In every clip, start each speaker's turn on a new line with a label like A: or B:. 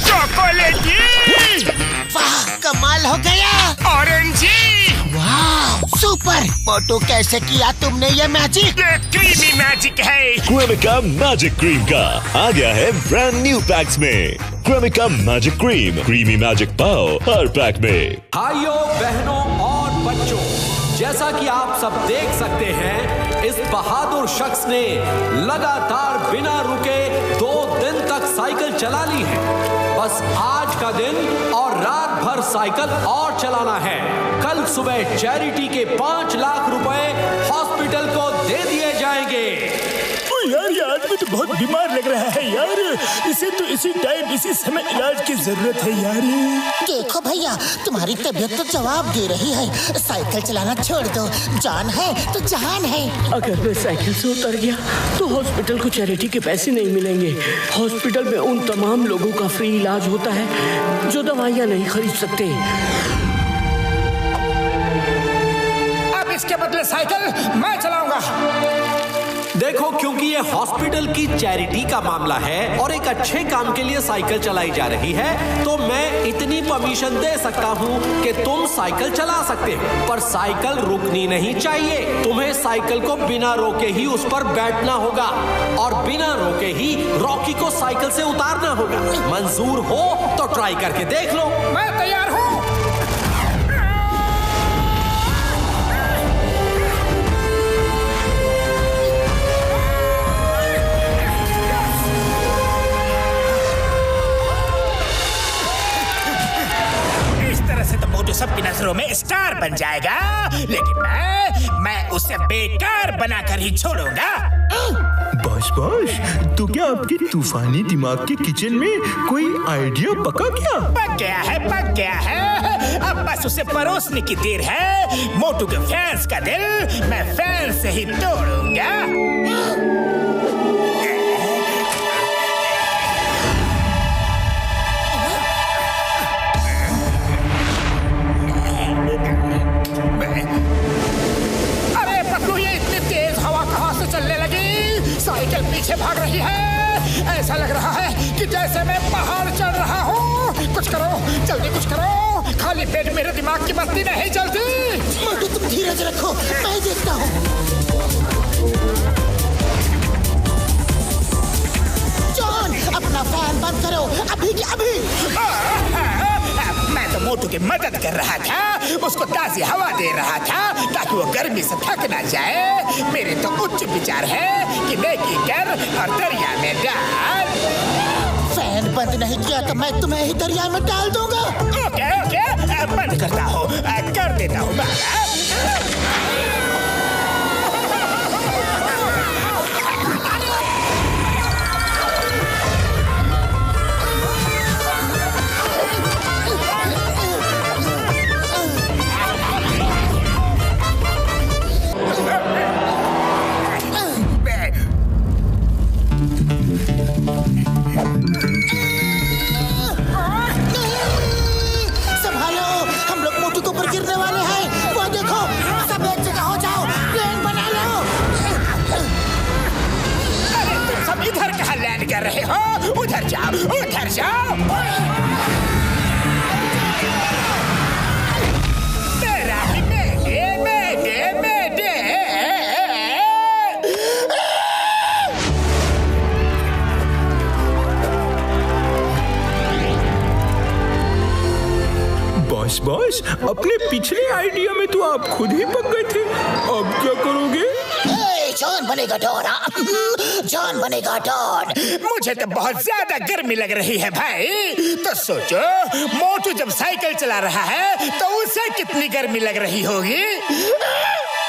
A: चॉकलेटी।
B: वाह, कमाल हो गया।
A: ऑरेंजी।
B: वाह, सुपर। मोटू, कैसे किया तुमने ये मैजिक?
A: ये क्रीमी मैजिक है।
C: क्रेमिका मैजिक क्रीम का आ गया है ब्रांड न्यू पैक्स में। Cremica magic cream, creamy magic pav हर पैक में।
D: भाइयों, बहनों और बच्चों, जैसा कि आप सब देख सकते हैं, इस बहादुर शख्स ने लगातार बिना रुके 2 दिन तक साइकिल चला ली है। बस आज का दिन और रात भर साइकिल और चलाना है। कल सुबह चैरिटी के 5 लाख रुपए हॉस्पिटल को दे दिए जाएंगे।
E: यार, ये आदमी तो बहुत बीमार लग रहा है यार। इसे तो इसी टाइम इसी समय इलाज की जरूरत है यार।
B: देखो भैया, तुम्हारी तबीयत तो जवाब दे रही है। साइकिल चलाना छोड़ दो, जान है तो जहान है।
F: अगर मैं साइकिल से उतर गया तो हॉस्पिटल को चैरिटी के पैसे नहीं मिलेंगे। हॉस्पिटल में उन तमाम लोगों का फ्री इलाज होता है जो दवाइयाँ नहीं खरीद सकते।
E: अब इसके बदले साइकिल मैं चलाऊंगा।
D: देखो, क्योंकि ये हॉस्पिटल की चैरिटी का मामला है और एक अच्छे काम के लिए साइकिल चलाई जा रही है, तो मैं इतनी परमिशन दे सकता हूँ कि तुम साइकिल चला सकते हो, पर साइकिल रुकनी नहीं चाहिए। तुम्हें साइकिल को बिना रोके ही उस पर बैठना होगा और बिना रोके ही रॉकी को साइकिल से उतारना होगा। मंजूर हो तो ट्राई करके देख लो।
E: मैं तैयार हूँ।
A: सबकी नजरों में स्टार बन जाएगा, लेकिन मैं उसे बेकार बनाकर ही छोड़ूंगा।
E: बॉस, तो क्या आपके तूफानी दिमाग के किचन में कोई आइडिया पका क्या?
A: पक गया है। अब बस उसे परोसने की देर है। मोटू के फैंस का दिल मैं फैन से ही तोड़ूंगा। साइकिल पीछे भाग रही है। ऐसा लग रहा है कि जैसे मैं पहाड़ चढ़ रहा हूँ। कुछ करो, जल्दी कुछ करो। खाली पेट मेरे दिमाग की बत्ती नहीं जलती।
B: मोटू, तुम धीरज रखो, मैं देखता हूँ। जॉन, अपना फैन बंद करो, अभी की अभी।
A: मैं तो मोटू की मदद कर रहा था, उसको ताज़ी हवा दे रहा था ताकि वो गर्मी से थक ना जाए। मेरे तो उच्च विचार है कि नेकी कर और दरिया में डाल।
B: फैन बंद नहीं किया तो मैं तुम्हें ही दरिया में डाल दूंगा।
A: ओके, बंद करता हूँ, कर देता हूँ बाबा।
B: संभालो, हम लोग मोटू के ऊपर गिरने वाले हैं। वो देखो, सब एक जगह हो जाओ, प्लेन बना लो।
A: अरे तुम सब इधर कहाँ लैंड कर रहे हो? उधर जाओ, उधर जाओ। तेरा ही मेडे।
E: बॉस, अपने पिछले आइडिया में तो आप खुद ही पक गए थे। अब क्या करोगे?
B: जॉन बनेगा डॉन। जॉन बनेगा डॉन।
A: मुझे तो बहुत ज्यादा गर्मी लग रही है भाई। तो सोचो, मोटू जब साइकिल चला रहा है तो उसे कितनी गर्मी लग रही होगी।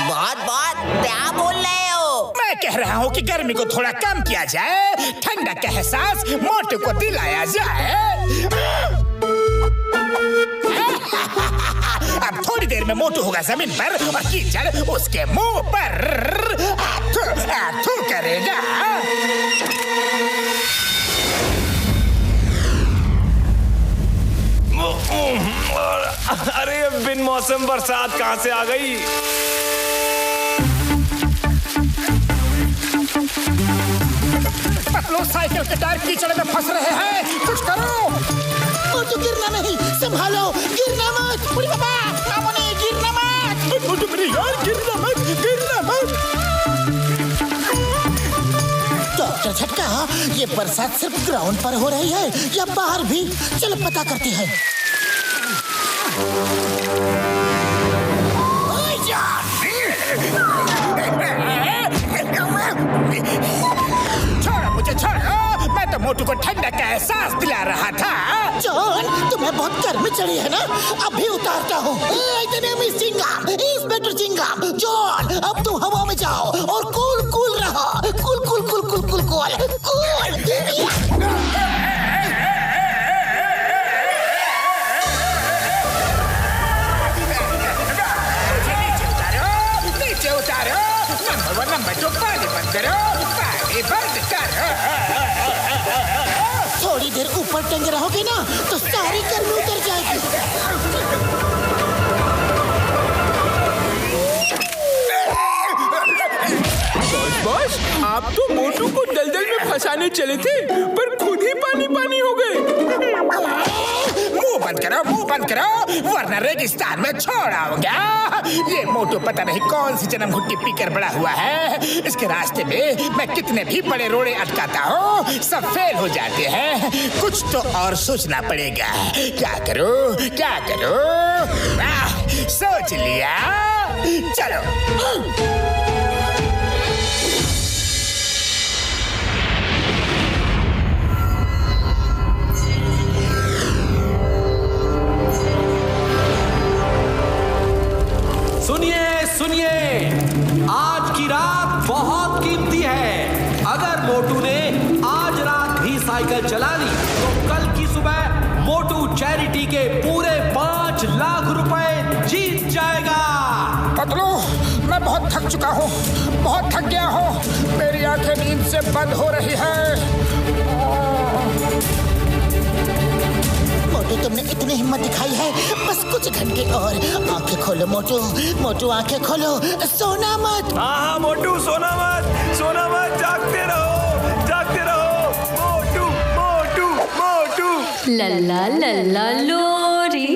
B: बहुत क्या बोल रहे हो?
A: मैं कह रहा हूँ कि गर्मी को थोड़ा कम किया जाए, ठंडक का एहसास मोटू को दिलाया जाए। अब थोड़ी देर में मोटू होगा जमीन पर और कीचड़ उसके मुंह पर आथू करेगा।
G: अरे बिन मौसम बरसात कहाँ से आ गई?
A: पतलू, साइकिल के टायर कीचड़ में फंस रहे हैं।
B: संभालो, गिरना मत। उड़ी बाबा, मामूनी गिरना मत।
E: मोटू मेरे यार, गिरना मत, गिरना मत।
B: डॉक्टर झटका, ये बरसात सिर्फ ग्राउंड पर हो रही है या बाहर भी? चलो पता करते हैं।
A: छोड़ो मुझे, छोड़ो। मैं तो मोटू को ठंडक का एहसास दिला रहा था।
B: जॉन, तुम्हें बहुत गर्मी चढ़ी है ना? अभी उतारता हूँ। इंस्पेक्टर चिंगाम, जॉन, अब तुम हवा में जाओ और कूल कूल रहो। Cool cool cool cool cool cool cool.
A: नीचे उतारो। नंबर 2 पानी बंद करो, पानी बंद करो।
B: थोड़ी देर ऊपर टंगे रहोगे ना तो सारी गर्मी उतर जाएगी।
E: बॉस, आप तो मोटू को दलदल में फंसाने चले थे, पर खुद ही पानी पानी हो गए।
A: मुंह बंद करो, मुंह बंद करो, वरना रेगिस्तान में छोड़ाऊंगा। ये मोटू पता नहीं कौन सी जन्म घुट्टी पीकर बड़ा हुआ है। इसके रास्ते में मैं कितने भी बड़े रोड़े अटकाता हूँ, सब फेल हो जाते हैं। कुछ तो और सोचना पड़ेगा। क्या करूँ, क्या करूँ? सोच लिया, चलो।
D: सुनिए सुनिए, आज की रात बहुत कीमती है। अगर मोटू ने आज रात भी साइकिल चला ली तो कल की सुबह मोटू चैरिटी के पूरे 5 लाख रुपए जीत जाएगा।
A: पतलू, मैं बहुत थक चुका हूँ, बहुत थक गया हूँ। मेरी आंखें नींद से बंद हो रही है।
B: मोटू, तुमने इतनी हिम्मत दिखाई है, बस कुछ घंटे और। आंखें खोलो मोटू, मोटू आंखें खोलो, सोना मत।
G: हाँ मोटू, सोना मत, सोना मत, जागते रहो, जागते रहो। मोटू मोटू मोटू।
H: लल्ला लल्ला लोरी,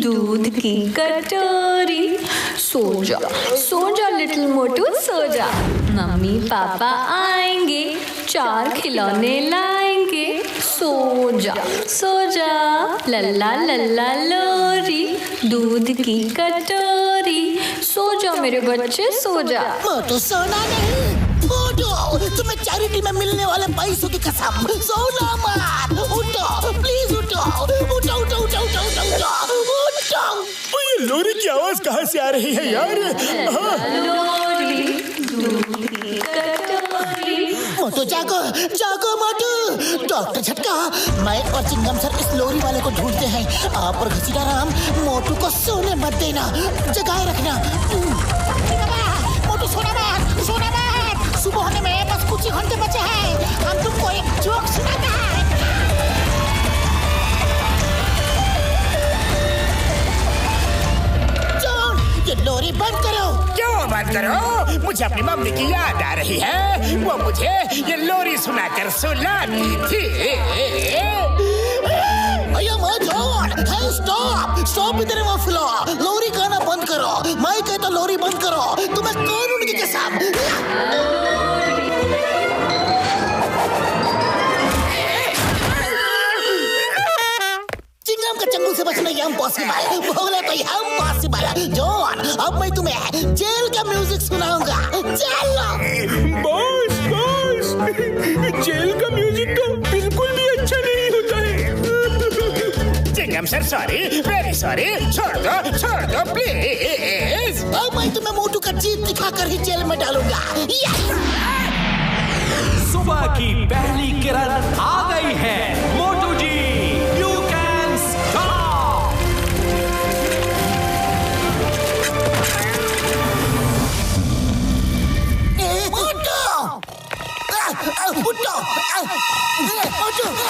H: दूध की कटोरी। सो जा लिटिल मोटू, सो जा। मम्मी पापा आएंगे, 4 खिलौने लाएंगे। सो जा। लल्ला लल्ला लोरी, दूध की कटोरी। सो जा मेरे बच्चे, सो जा।
B: मोटू सोना नहीं। मोटू, तुम्हें चैरिटी में मिलने वाले पैसों की कसम, सोना मत। उठो प्लीज, उठो उठो उठो उठो उठो उठो उठो।
E: ये लोरी की आवाज कहाँ से आ रही है यार?
H: लोरी, दूध की कटोरी।
B: मोटू जागो, जागो मोटू। डॉक्टर झटका, मैं और चिंगम सर इस लोरी वाले को ढूंढते हैं। आप और घसीटा राम मोटू को सोने मत देना, जगाए रखना। मोटू सोना मत, सोना मत। सुबह होने में बस कुछ ही घंटे बचे हैं। हम तुमको एक जोक सुनाते हैं। ये लोरी बंद करो।
A: क्यों बंद करो? मुझे अपनी मम्मी की याद आ रही है। वो मुझे ये लोरी सुनाकर सुलाती थी।
B: स्टॉप इधर मफलो। लोरी गाना बंद करो। मैं कहता लोरी बंद करो। तुम्हें कानून की कसम। चिंगम का चंगुल से बचना ये इम्पॉसिबल। बोले तो ये इम्पॉसिबल। जॉन, अब मैं तुम्हें जेल का म्यूजिक सुनाऊंगा। चलो।
E: बॉस, जेल का म्यूजिक तो बिल्कुल भी अच्छा नहीं होता है।
A: Chewing gum sir, sorry, very sorry. छोड़ दो प्लीज।
B: अब मैं तुम्हें मोटू का जीत दिखाकर ही जेल में डालूंगा।
D: सुबह की पहली किरण आ गई है। मोटू जी, यू कैन स्टॉप।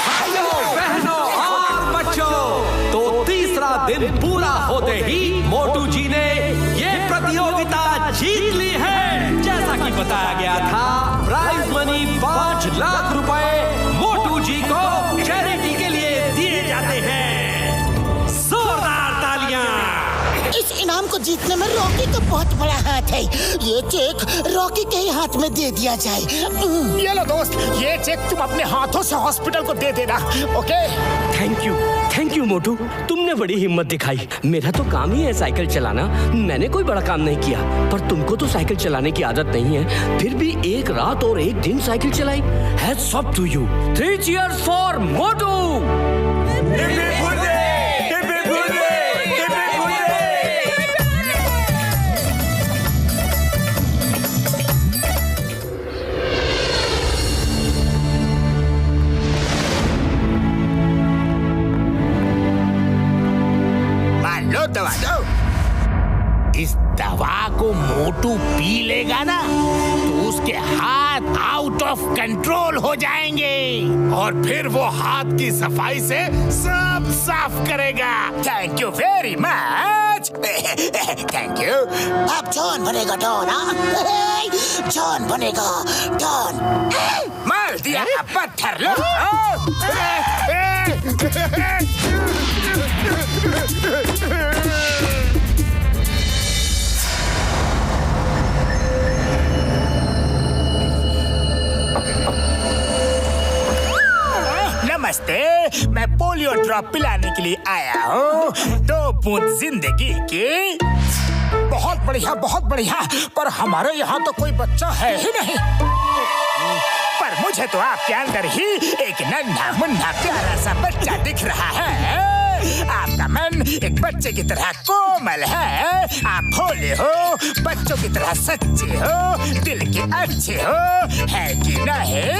D: भाइयों, बहनों और बच्चों, तो तीसरा दिन पूरा होते ही मोटू जी ने ये प्रतियोगिता जीत ली है। जैसा कि बताया गया था, प्राइज मनी 5 लाख रुपए मोटू जी को चैरिटी के लिए दिए जाते हैं। जोर
B: को जीतने में रॉकी का बहुत बड़ा हाथ है। ये चेक रॉकी के ही हाथ में दे दिया जाए।
A: ये लो दोस्त, ये चेक तुम अपने हाथों से हॉस्पिटल को दे देना, ओके?
F: थैंक यू मोटू, तुमने बड़ी हिम्मत दिखाई। मेरा तो काम ही है साइकिल चलाना, मैंने कोई बड़ा काम नहीं किया। पर तुमको तो साइकिल चलाने की आदत नहीं है, फिर भी एक रात और एक दिन साइकिल चलाई। Hats off to you. 3 cheers for मोटू।
A: दवा दो। इस दवा को मोटू पी लेगा ना तो उसके हाथ आउट ऑफ कंट्रोल हो जाएंगे और फिर वो हाथ की सफाई से सब साफ करेगा। Thank you very much. Thank you.
B: अब जॉन बनेगा डॉन। जॉन बनेगा डॉन।
A: मार दिया पत्थर लो। नमस्ते, मैं पोलियो ड्रॉप पिलाने के लिए आया हूँ। 2 बूंद जिंदगी की। बहुत बढ़िया, बहुत बढ़िया। पर हमारे यहाँ तो कोई बच्चा है ही नहीं। पर मुझे तो आपके अंदर ही एक नन्हा मुन्ना प्यारा सा बच्चा दिख रहा है। आपका मन एक बच्चे की तरह कोमल है। आप भोले हो, बच्चों की तरह सच्चे हो, दिल के अच्छे हो, है कि नहीं?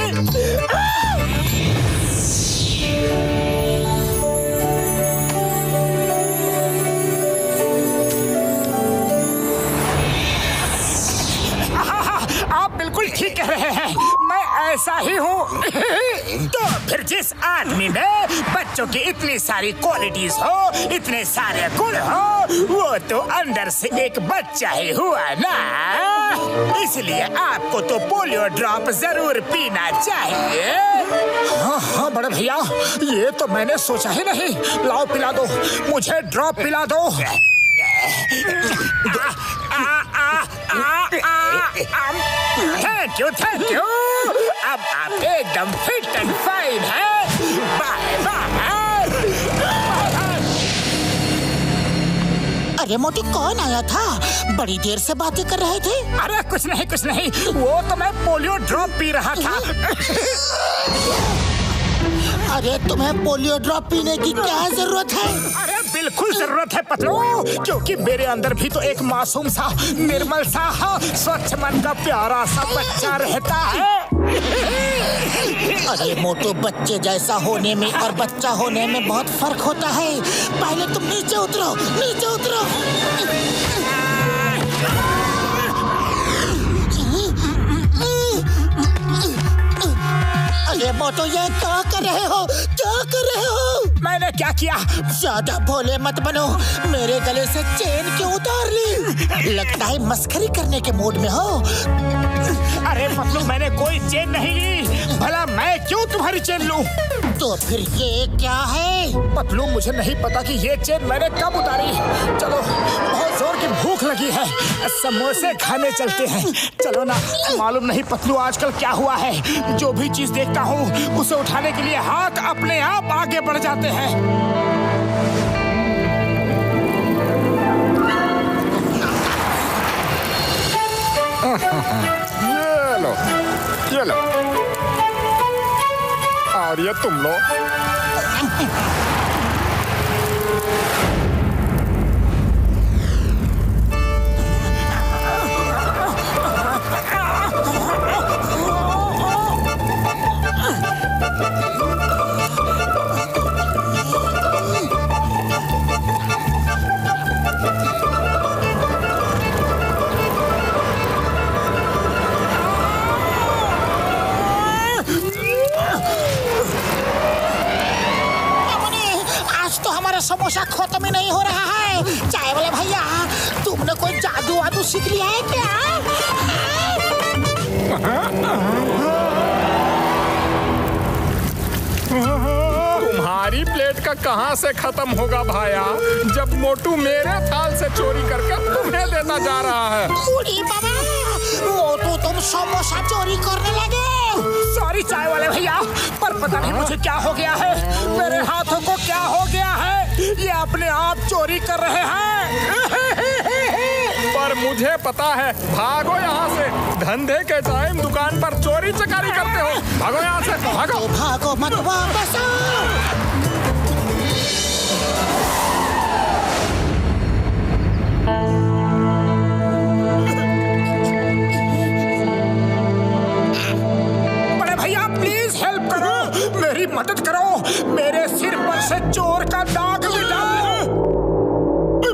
A: आप बिल्कुल ठीक कह रहे हैं, मैं ऐसा ही हूँ। तो फिर जिस आदमी में बच्चों की इतनी सारी क्वालिटीज हो, इतने सारे गुण हो, वो तो अंदर से एक बच्चा ही हुआ ना। इसलिए आपको तो पोलियो ड्रॉप जरूर पीना चाहिए। हाँ बड़े भैया, ये तो मैंने सोचा ही नहीं। लाओ पिला दो, मुझे ड्रॉप पिला दो। Thank you. अब आप एकदम फिट एंड फाइन हैं। Bye bye.
B: अरे मोटू, कौन आया था? बड़ी देर से बातें कर रहे थे।
A: अरे कुछ नहीं, वो तो मैं पोलियो ड्रॉप पी रहा था।
B: अरे तुम्हें पोलियो ड्रॉप पीने की क्या जरूरत है?
A: अरे बिल्कुल जरूरत है पतलू, क्योंकि मेरे अंदर भी तो एक मासूम सा, निर्मल सा, स्वच्छ मन का प्यारा सा बच्चा रहता है।
B: अरे मोटू, बच्चे जैसा होने में और बच्चा होने में बहुत फर्क होता है। पहले तुम नीचे उतरो, नीचे उतरो। अरे मोटू, ये क्या कर रहे हो? क्या कर रहे हो?
A: मैंने क्या किया?
B: ज्यादा भोले मत बनो। मेरे गले से चेन क्यों उतार ली? लगता है मस्करी करने के मूड में हो।
A: अरे पतलू, मैंने कोई चेन नहीं ली। भला मैं क्यों तुम्हारी चेन लूं?
B: तो फिर ये क्या है?
A: पतलू, मुझे नहीं पता कि ये चेन मैंने कब उतारी। चलो, बहुत जोर की भूख लगी है, समोसे खाने चलते हैं। चलो ना। मालूम नहीं पतलू आजकल क्या हुआ है, जो भी चीज देखता हूँ उसे उठाने के लिए हाथ अपने आप आगे बढ़ जाते हैं।
I: ये लो। और ये तुम लो।
B: समोसा खत्म ही नहीं हो रहा है। चाय वाले भैया, तुमने कोई जादू वादू सीख लिया है क्या?
I: तुम्हारी प्लेट का का कहाँ से खत्म होगा भाया, जब मोटू मेरे थाल से चोरी करके तुम्हें देता जा रहा है।
B: बूढ़ी बाबा, मोटू तुम समोसा चोरी करने लगे।
A: सॉरी चाय वाले भैया, पर पता नहीं मुझे क्या हो गया है, मेरे हाथों को क्या हो गया है, ये अपने आप चोरी कर रहे हैं।
I: पर मुझे पता है, भागो यहाँ से, धंधे के टाइम दुकान पर चोरी चकारी करते हो। भागो यहाँ से, भागो।
B: भागो मत, वापस आओ।
A: बड़े भैया प्लीज हेल्प करो, मेरी मदद करो, मेरे सिर पर से चोर का दाग मिटाओ।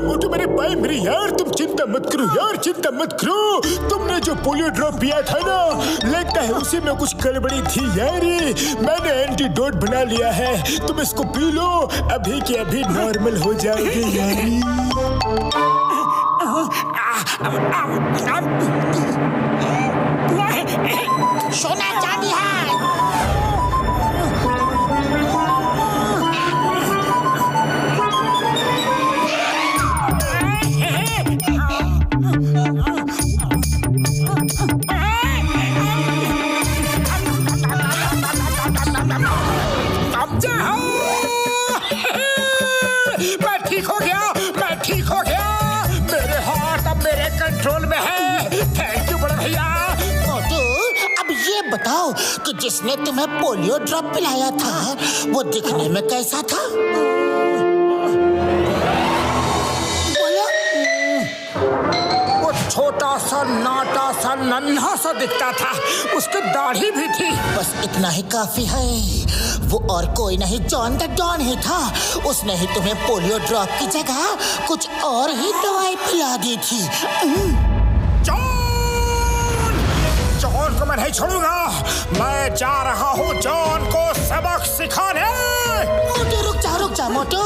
E: मोटू मेरे भाई मेरी यार, तुम चिंता मत करो यार, चिंता मत करो। तुमने जो पोलियो ड्रॉप पिया था ना, लगता है उसी में कुछ गड़बड़ी थी यार। मैंने एंटीडोट बना लिया है, तुम इसको पी लो, अभी के अभी नॉर्मल हो जाओगे यार।
B: सोना चांदी है।
A: मैं ठीक हो गया, मैं ठीक हो गया, मेरे हाथ अब मेरे कंट्रोल में है। थैंक यू बड़े भैया।
B: मोटू, अब ये बताओ कि जिसने तुम्हें पोलियो ड्रॉप पिलाया था, वो दिखने में कैसा था? बोलो।
A: वो छोटा सा, नाटा सा, नन्हा सा दिखता था, उसकी दाढ़ी भी थी।
B: बस इतना ही काफी है। वो और कोई नहीं, जॉन द डॉन ही था। उसने ही तुम्हें पोलियो ड्रॉप की जगह कुछ और ही दवाई पिला दी थी।
A: जॉन को मैं नहीं छोड़ूंगा, मैं जा रहा हूँ जॉन को सबक सिखाने।
B: मोटू रुक जा मोटू,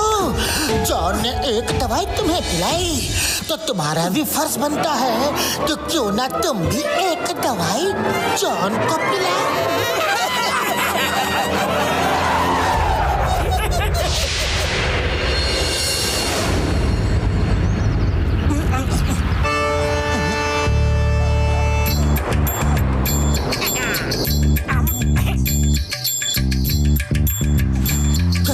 B: जॉन ने एक दवाई तुम्हें पिलाई, तो तुम्हारा भी फर्ज बनता है कि क्यों ना तुम भी एक दवाई जॉन को पिलाओ।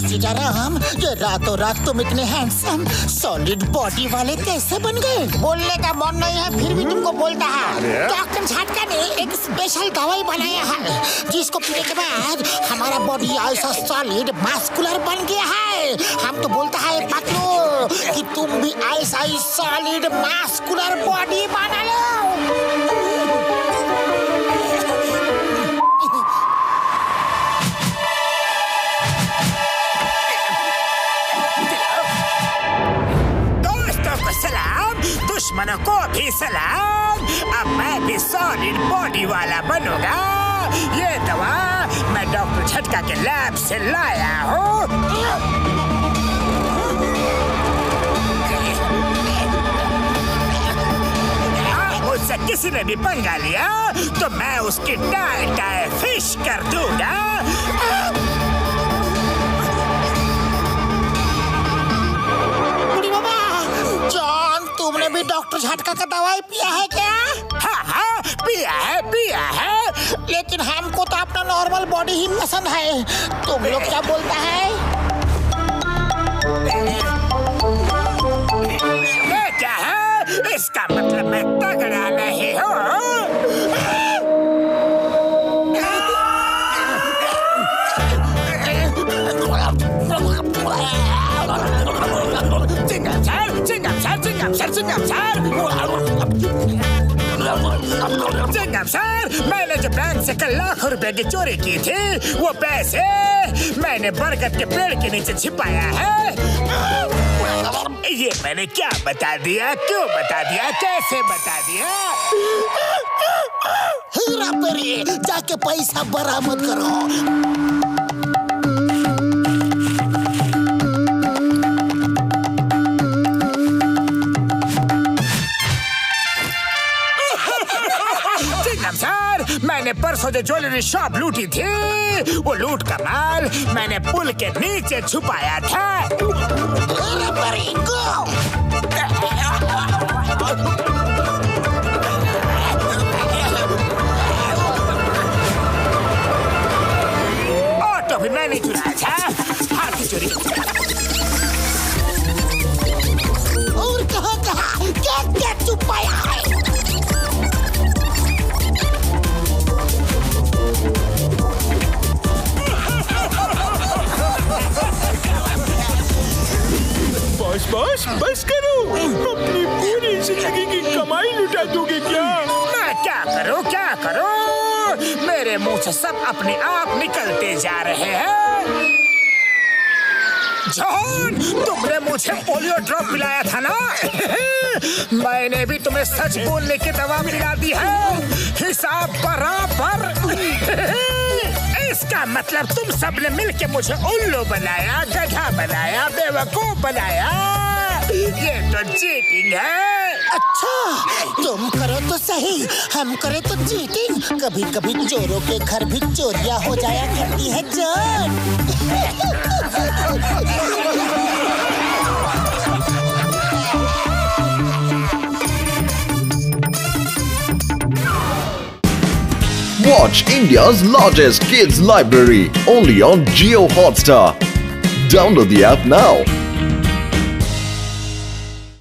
B: सीताराम, ये रातों रात तुम इतने हैंडसम सॉलिड बॉडी वाले कैसे बन गए? बोलने का मन नहीं है फिर भी तुमको बोलता है। डॉक्टर झटका ने एक स्पेशल दवाई बनाया है, जिसको पीने के बाद हमारा बॉडी ऐसा सॉलिड मस्कुलर बन गया है। हम तो बोलता है पतलू कि तुम भी ऐसा ही सॉलिड मस्कुलर बॉडी बना लो।
A: दुश्मनों को भी सलाम, अब मैं भी सॉलिड बॉडी वाला बनूंगा। ये दवा मैं डॉक्टर झटका के लैब से लाया हूँ। मुझसे किसी ने भी पंगा लिया तो मैं उसकी टाई फिश कर दूंगा।
B: तुमने भी डॉक्टर झटका का दवाई पिया है क्या?
A: हाँ, पिया है।
B: लेकिन हमको तो अपना नॉर्मल बॉडी ही पसंद है। तुम लोग क्या बोलता है?
A: ये क्या है? इसका मतलब मैं तगड़ा नहीं हूँ। चिंगम सर, मैंने जो बैंक से कल लाखों रुपए की चोरी की थी, वो पैसे मैंने बरगद के पेड़ के नीचे छिपाया है। ये मैंने क्या बता दिया, क्यों बता दिया, कैसे बता दिया?
B: हीरा पेरी, जाके पैसा बरामद करो।
A: सर, मैंने परसों जो ज्वेलरी शॉप लूटी थी, वो लूट का माल मैंने पुल के नीचे छुपाया था। ऑटो भी मैंने चुराया था, हाथ की चोरी।
B: और कहाँ क्या क्या छुपाया है?
E: बस करो, अपनी पूरी जिंदगी की कमाई लुटा दोगे क्या?
A: मैं क्या करूं? मेरे मुंह से सब अपने आप निकलते जा रहे हैं। जॉन, तुमने मुझे पोलियो ड्रॉप पिलाया था ना? मैंने भी तुम्हें सच बोलने की दवा पिला दी है, हिसाब बराबर। इसका मतलब तुम सबने मिलके मुझे उल्लू बनाया, गधा बनाया, बेवकूफ बनाया। ये तो चीटिंग है।
B: अच्छा, तुम करो तो सही, हम करें तो चीटिंग। कभी कभी चोरों के घर भी चोरियां हो जाया करती है John.
J: Watch India's largest kids library only on Jio Hotstar. Download the app now.